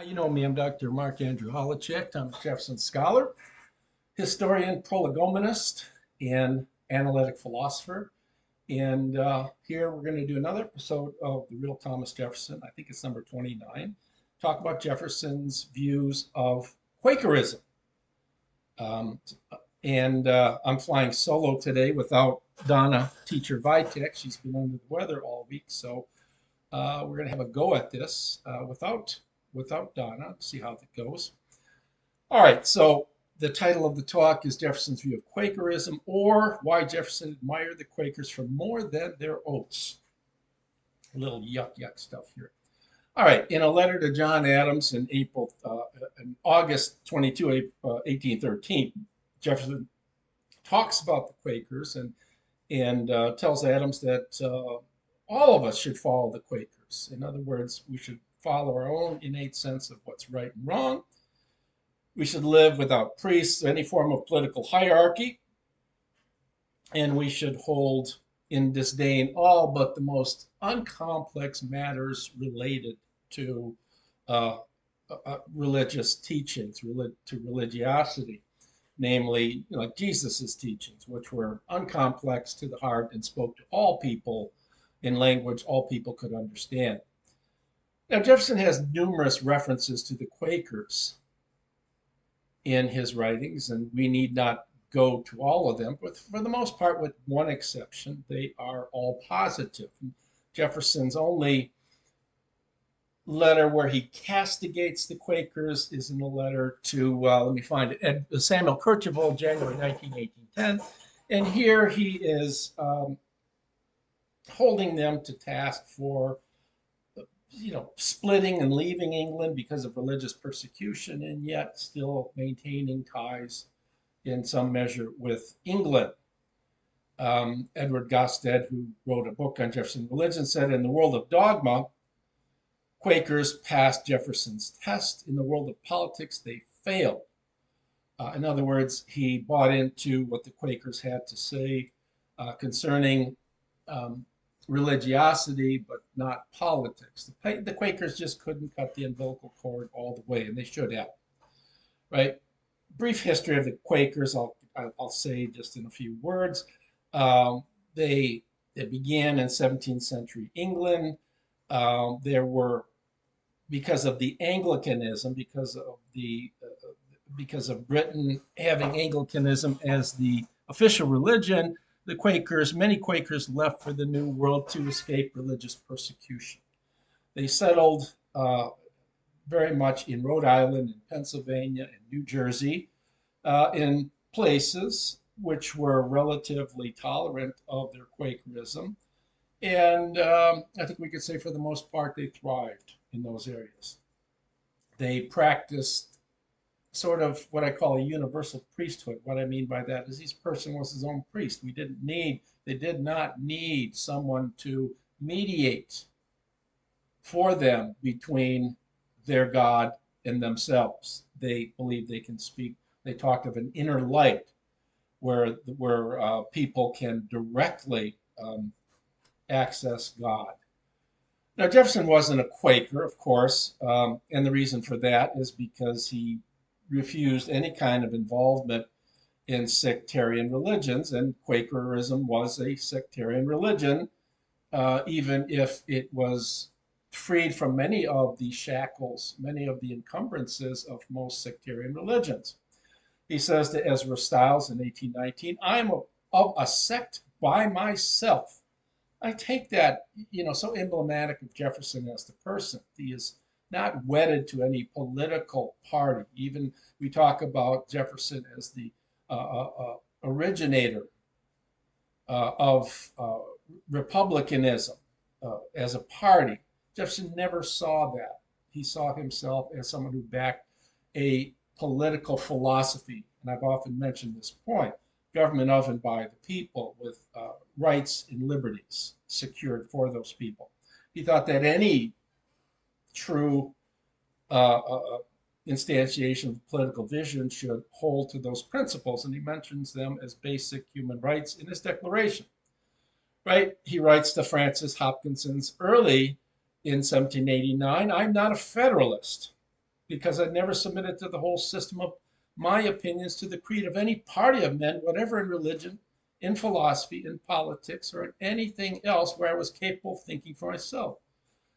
You know me, I'm Dr. Mark Andrew Holowchak. I'm a Jefferson scholar, historian, prolegomενist, and analytic philosopher. And here we're going to do another episode of The Real Thomas Jefferson. I think it's number 29. Talk about Jefferson's views of Quakerism. Um, and I'm flying solo today without Donna, teacher Vitek. She's been under the weather all week. So we're going to have a go at this without Donna, see how that goes. All right, so the title of the talk is Jefferson's View of Quakerism, or Why Jefferson Admired the Quakers for More Than Their Oaths. A little yuck stuff here. All right, in a letter to John Adams in August 22, 1813, Jefferson talks about the Quakers and tells Adams that all of us should follow the Quakers. In other words, we should follow our own innate sense of what's right and wrong. We should live without priests, any form of political hierarchy, and we should hold in disdain all but the most uncomplex matters related to religious teachings, to religiosity, namely like Jesus's teachings, which were uncomplex to the heart and spoke to all people in language all people could understand. Now, Jefferson has numerous references to the Quakers in his writings, and we need not go to all of them, but for the most part, with one exception, they are all positive. Jefferson's only letter where he castigates the Quakers is in a letter to, let me find it, Samuel Kercheval, January 19, 1810. And here he is holding them to task for splitting and leaving England because of religious persecution, and yet still maintaining ties in some measure with England. Edward Gosted, who wrote a book on Jefferson religion, said, in the world of dogma, Quakers passed Jefferson's test. In the world of politics, they failed. In other words, he bought into what the Quakers had to say concerning religiosity, but not politics. The Quakers just couldn't cut the umbilical cord all the way, and they should have. Right? Brief history of the Quakers. I'll say just in a few words. They began in 17th century England. There were, because of the Anglicanism, because of Britain having Anglicanism as the official religion, many Quakers left for the New World to escape religious persecution. They settled very much in Rhode Island and Pennsylvania and New Jersey, in places which were relatively tolerant of their Quakerism. And I think we could say for the most part they thrived in those areas. They practiced sort of what I call a universal priesthood. What I mean by that is each person was his own priest. They did not need someone to mediate for them between their God and themselves. They believe they can speak. They talked of an inner light where people can directly access God. Now, Jefferson wasn't a Quaker, of course, and the reason for that is because he refused any kind of involvement in sectarian religions, and Quakerism was a sectarian religion, even if it was freed from many of the shackles, many of the encumbrances of most sectarian religions. He says to Ezra Stiles in 1819, I am of a sect by myself. I take that, so emblematic of Jefferson as the person. He is not wedded to any political party. Even we talk about Jefferson as the originator of republicanism as a party. Jefferson never saw that. He saw himself as someone who backed a political philosophy. And I've often mentioned this point: government of and by the people, with rights and liberties secured for those people. He thought that any true instantiation of political vision should hold to those principles, and he mentions them as basic human rights in his declaration. Right? He writes to Francis Hopkinson's early in 1789, I'm not a Federalist. because I never submitted to the whole system of my opinions to the creed of any party of men, whatever in religion, in philosophy, in politics, or in anything else where I was capable of thinking for myself.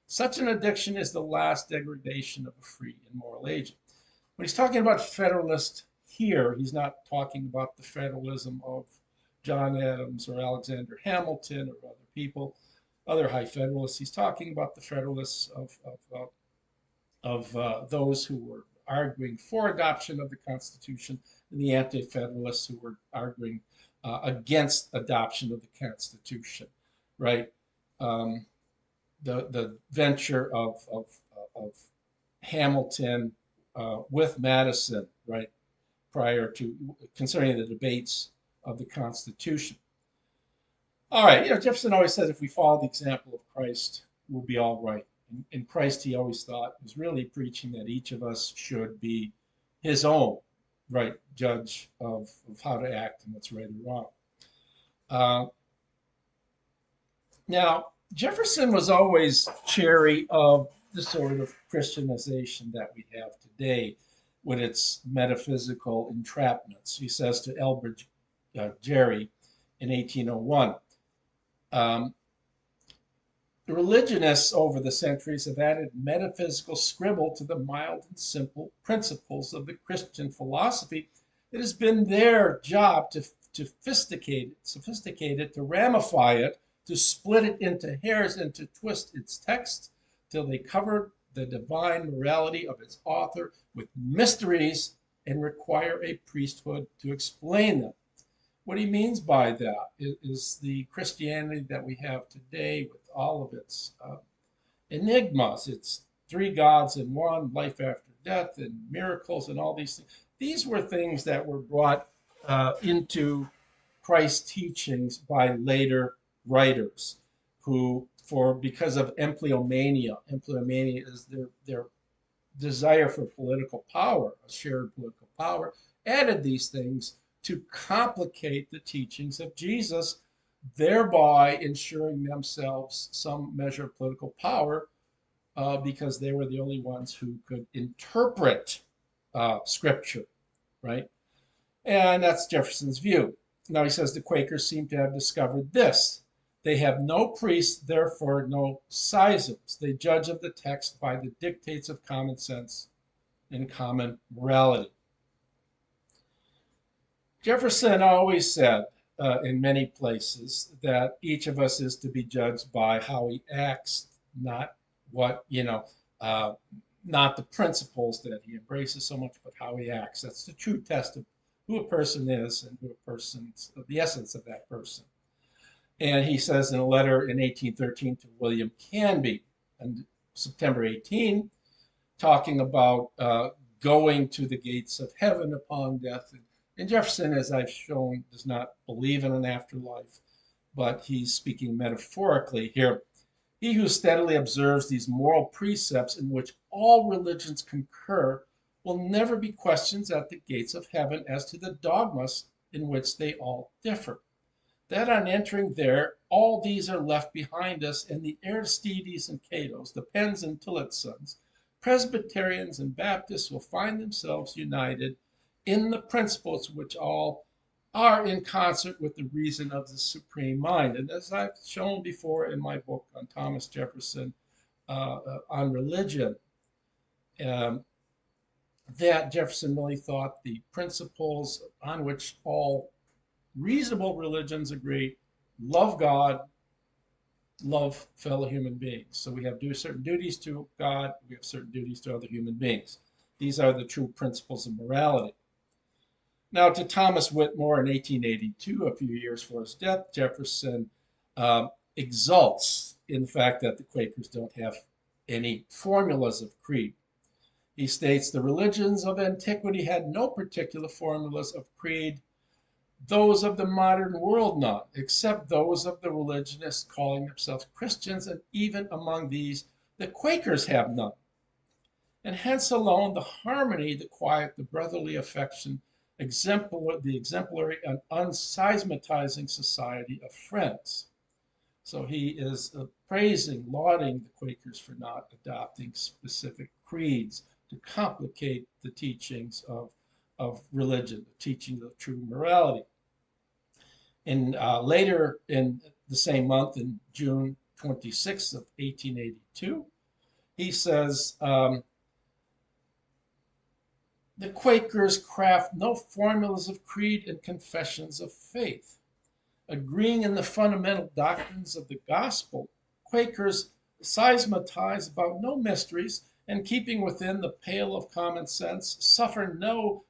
Such an addiction is the last degradation of a free and moral agent. When he's talking about federalist here, he's not talking about the federalism of John Adams or Alexander Hamilton or other people, other high federalists. He's talking about the federalists of those who were arguing for adoption of the Constitution and the anti-federalists who were arguing against adoption of the Constitution, right? Um, the venture of Hamilton with Madison, right, prior to concerning the debates of the Constitution. All right, Jefferson always said if we follow the example of Christ, we'll be all right. And Christ, he always thought, was really preaching that each of us should be his own, right, judge of how to act and what's right and wrong. Uh, Now, Jefferson was always chary of the sort of Christianization that we have today with its metaphysical entrapments. He says to Elbridge Gerry in 1801, um, the religionists over the centuries have added metaphysical scribble to the mild and simple principles of the Christian philosophy. It has been their job to sophisticate it, to ramify it, to split it into hairs and to twist its text till they covered the divine morality of its author with mysteries and require a priesthood to explain them. What he means by that is the Christianity that we have today with all of its enigmas. It's three gods in one, life after death, and miracles, and all these things. These were things that were brought into Christ's teachings by later writers who, because of empleomania is their desire for political power, a shared political power, added these things to complicate the teachings of Jesus, thereby ensuring themselves some measure of political power because they were the only ones who could interpret Scripture, right? And that's Jefferson's view. Now he says the Quakers seem to have discovered this. They have no priests, therefore no schisms. They judge of the text by the dictates of common sense and common morality. Jefferson always said in many places that each of us is to be judged by how he acts, not what, not the principles that he embraces so much, but how he acts. That's the true test of who a person is and who a person's, the essence of that person. And he says in a letter in 1813 to William Canby on September 18, talking about going to the gates of heaven upon death. And Jefferson, as I've shown, does not believe in an afterlife, but he's speaking metaphorically here. He who steadily observes these moral precepts in which all religions concur will never be questioned at the gates of heaven as to the dogmas in which they all differ. That on entering there, all these are left behind us, and the Aristides and Catos, the Penns and Tillotsons, Presbyterians and Baptists will find themselves united in the principles which all are in concert with the reason of the supreme mind. And as I've shown before in my book on Thomas Jefferson on religion, that Jefferson really thought the principles on which all reasonable religions agree: love God, love fellow human beings. So we have certain duties to God, we have certain duties to other human beings. These are the true principles of morality. Now, to Thomas Whitmore in 1882, a few years before his death, Jefferson exults in the fact that the Quakers don't have any formulas of creed. He states the religions of antiquity had no particular formulas of creed, those of the modern world none, except those of the religionists calling themselves Christians, and even among these the Quakers have none. And hence alone the harmony, the quiet, the brotherly affection, the exemplary and unsystematizing society of friends. So he is praising, lauding the Quakers for not adopting specific creeds to complicate the teachings of religion, the teaching of true morality. And later in the same month, in June 26th of 1882, he says, the Quakers craft no formulas of creed and confessions of faith. Agreeing in the fundamental doctrines of the gospel, Quakers systematize about no mysteries, and keeping within the pale of common sense, suffer no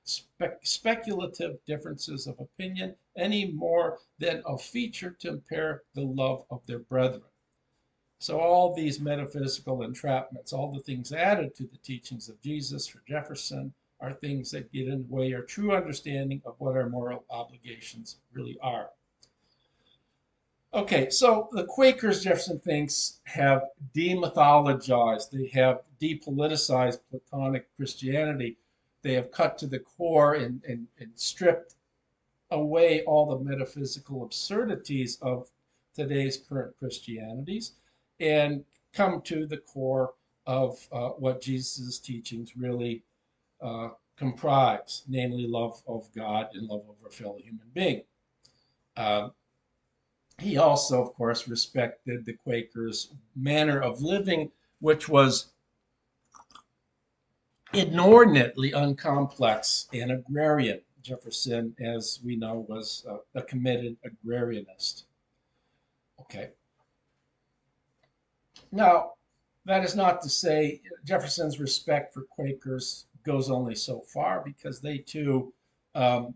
speculative differences of opinion any more than of feature to impair the love of their brethren. So all these metaphysical entrapments, all the things added to the teachings of Jesus for Jefferson, are things that get in the way of true understanding of what our moral obligations really are. Okay, so the Quakers, Jefferson thinks, have demythologized, they have depoliticized Platonic Christianity. They have cut to the core and stripped away all the metaphysical absurdities of today's current Christianities and come to the core of what Jesus' teachings really comprise, namely love of God and love of a fellow human being. He also, of course, respected the Quakers' manner of living, which was inordinately uncomplex and agrarian. Jefferson, as we know, was a committed agrarianist. Okay. Now, that is not to say Jefferson's respect for Quakers goes only so far, because they too, um,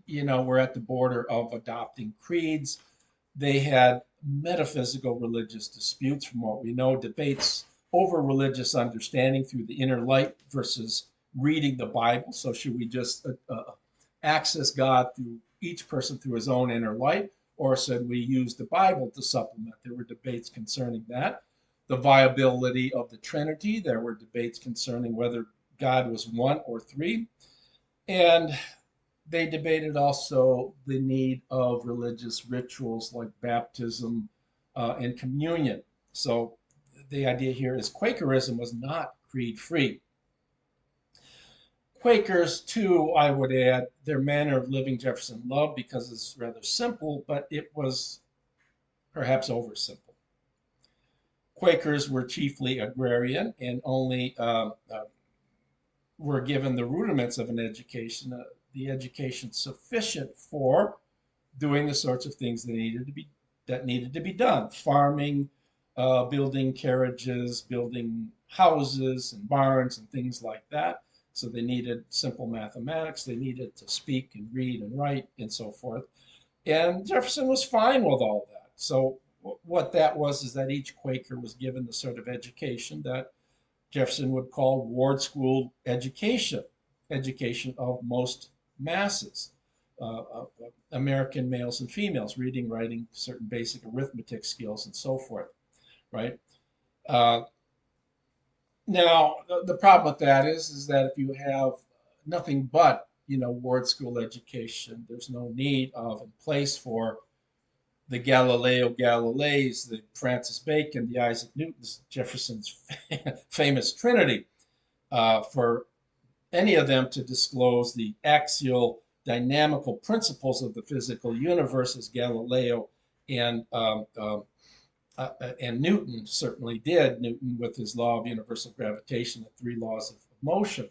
were at the border of adopting creeds. They had metaphysical religious disputes, from what we know, debates over religious understanding through the inner light versus reading the Bible. So, should we just access God through each person through his own inner light, or should we use the Bible to supplement? There were debates concerning that. The viability of the Trinity. There were debates concerning whether God was one or three. And they debated also the need of religious rituals like baptism and communion. So the idea here is Quakerism was not creed free. Quakers, too, I would add, their manner of living Jefferson loved because it's rather simple, but it was perhaps oversimple. Quakers were chiefly agrarian and only were given the rudiments of an education, the education sufficient for doing the sorts of things that needed to be done: farming, building carriages, building houses and barns and things like that. So they needed simple mathematics. They needed to speak and read and write and so forth. And Jefferson was fine with all that. So what that was is that each Quaker was given the sort of education that Jefferson would call ward school education, education of most masses, American males and females, reading, writing, certain basic arithmetic skills, and so forth, right? Uh, Now, the problem with that is that if you have nothing but, ward school education, there's no need of in place for the Galileo Galileis, the Francis Bacon, the Isaac Newtons, Jefferson's famous Trinity, for any of them to disclose the axial dynamical principles of the physical universe, as Galileo and Newton certainly did. Newton with his law of universal gravitation, the three laws of motion,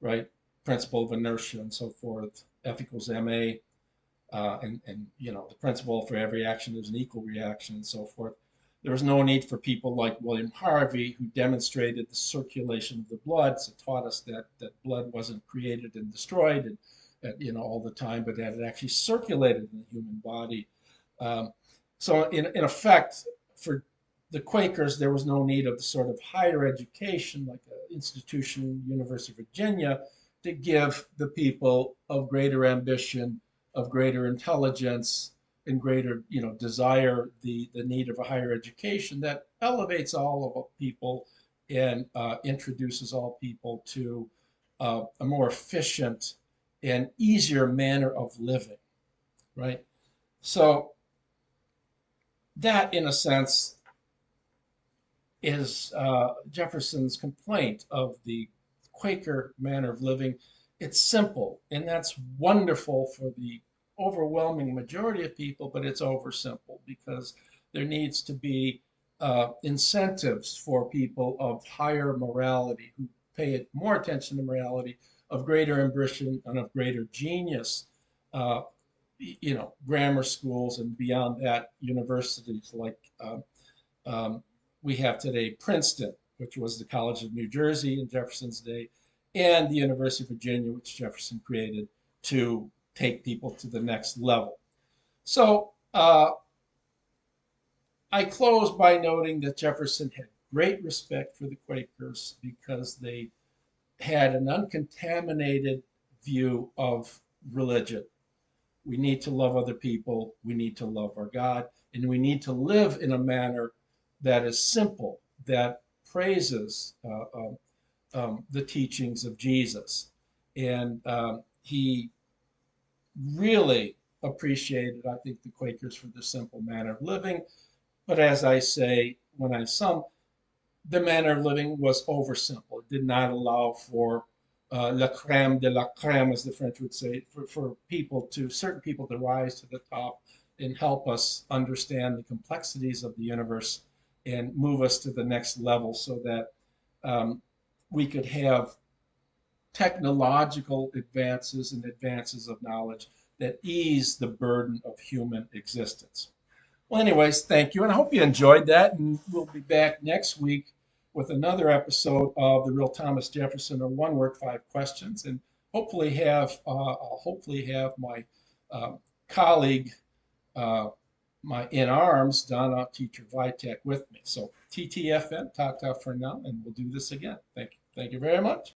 right? Principle of inertia and so forth, F equals ma, and the principle for every action there's an equal reaction and so forth. There was no need for people like William Harvey, who demonstrated the circulation of the blood, so taught us that blood wasn't created and destroyed all the time, but that it actually circulated in the human body. So in effect, for the Quakers, there was no need of the sort of higher education, like an institution, University of Virginia, to give the people of greater ambition, of greater intelligence, and greater, desire the need of a higher education that elevates all of people and introduces all people to a more efficient and easier manner of living, right? So that, in a sense, is Jefferson's complaint of the Quaker manner of living. It's simple, and that's wonderful for the overwhelming majority of people, but it's oversimple because there needs to be incentives for people of higher morality who pay more attention to morality, of greater ambition, and of greater genius. Uh, grammar schools and beyond that, universities like um, we have today Princeton, which was the College of New Jersey in Jefferson's day, and the University of Virginia, which Jefferson created to take people to the next level. So I close by noting that Jefferson had great respect for the Quakers because they had an uncontaminated view of religion. We need to love other people, we need to love our God, and we need to live in a manner that is simple, that praises the teachings of Jesus. And he really appreciated, I think, the Quakers for the simple manner of living. But as I say, when I sum, the manner of living was oversimple. It did not allow for la crème de la crème, as the French would say, for certain people to rise to the top and help us understand the complexities of the universe and move us to the next level so that um, we could have technological advances and advances of knowledge that ease the burden of human existence. Well, anyways, thank you. And I hope you enjoyed that. And we'll be back next week with another episode of The Real Thomas Jefferson, or One Word, Five Questions. And I'll hopefully have my uh, colleague, my in arms, Donna Teacher Vitek, with me. So TTFN, ta ta for now, and we'll do this again. Thank you. Thank you very much.